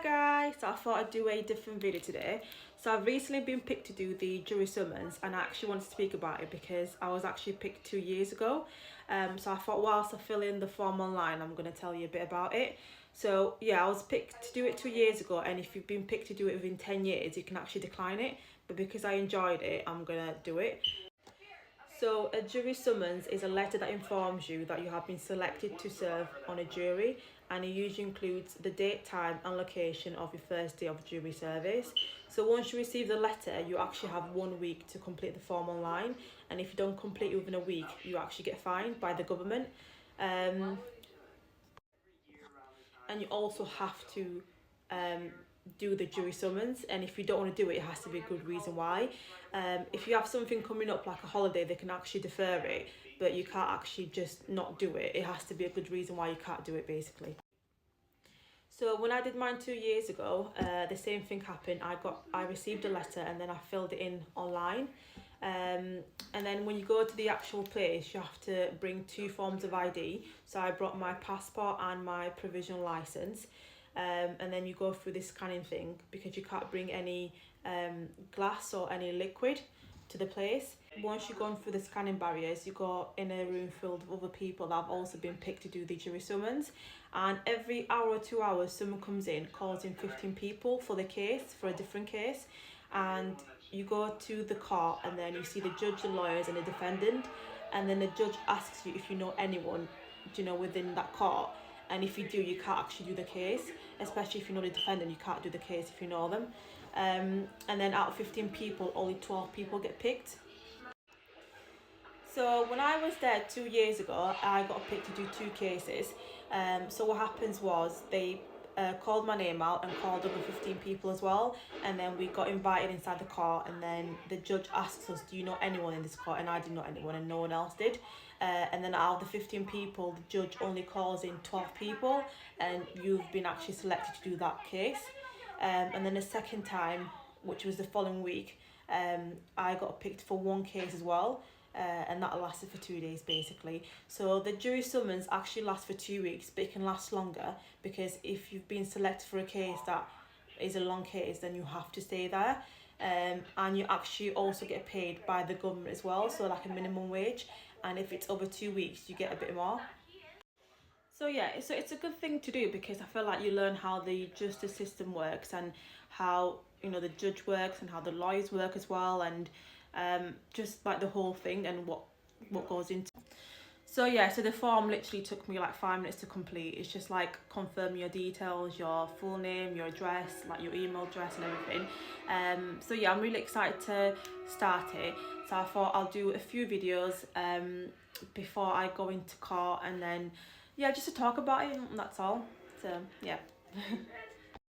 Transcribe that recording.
Guys, so I thought I'd do a different video today. So I've recently been picked to do the jury summons, and I actually wanted to speak about it because I was actually picked 2 years ago. So I thought whilst I fill in the form online, I'm going to tell you a bit about it. So yeah, I was picked to do it 2 years ago, and if you've been picked to do it within 10 years, you can actually decline it. But because I enjoyed it, I'm going to do it. So a jury summons is a letter that informs you that you have been selected to serve on a jury, and it usually includes the date, time and location of your first day of jury service. So once you receive the letter, you actually have 1 week to complete the form online, and if you don't complete it within a week, you actually get fined by the government. And you also have to do the jury summons, and if you don't want to do it, it has to be a good reason why. If you have something coming up like a holiday, they can actually defer it, but you can't actually just not do it. It has to be a good reason why you can't do it, basically. So when I did mine 2 years ago, the same thing happened. I received a letter, and then I filled it in online. And then when you go to the actual place, you have to bring 2 forms of ID. So I brought my passport and my provisional license. And then you go through this scanning thing because you can't bring any glass or any liquid to the place. Once you've gone through the scanning barriers, you go in a room filled with other people that have also been picked to do the jury summons, and every hour or 2 hours someone comes in, calls in 15 people for the case, for a different case, and you go to the court, and then you see the judge, the lawyers and the defendant, and then the judge asks you if you know anyone, within that court, and if you do, you can't actually do the case, especially if you know the defendant. You can't do the case if you know them. And then out of 15 people, only 12 people get picked. So when I was there 2 years ago, I got picked to do 2 cases. So what happens was they called my name out and called over 15 people as well, and then we got invited inside the court, and then the judge asks us, do you know anyone in this court? And I didn't know anyone, and no one else did. And then out of the 15 people, the judge only calls in 12 people, and you've been actually selected to do that case. And then the second time, which was the following week, I got picked for 1 case as well. And that lasted for 2 days basically. So the jury summons actually lasts for 2 weeks, but it can last longer because if you've been selected for a case that is a long case, then you have to stay there. And you actually also get paid by the government as well, so like a minimum wage, and if it's over 2 weeks you get a bit more. So yeah, so it's a good thing to do because I feel like you learn how the justice system works, and how the judge works, and how the lawyers work as well, and just like the whole thing and what goes into. So yeah, so the form literally took me like 5 minutes to complete. It's just like confirm your details, your full name, your address, like your email address and everything. So yeah, I'm really excited to start it. So I thought I'll do a few videos before I go into court, and then yeah, just to talk about it, and that's all. So yeah.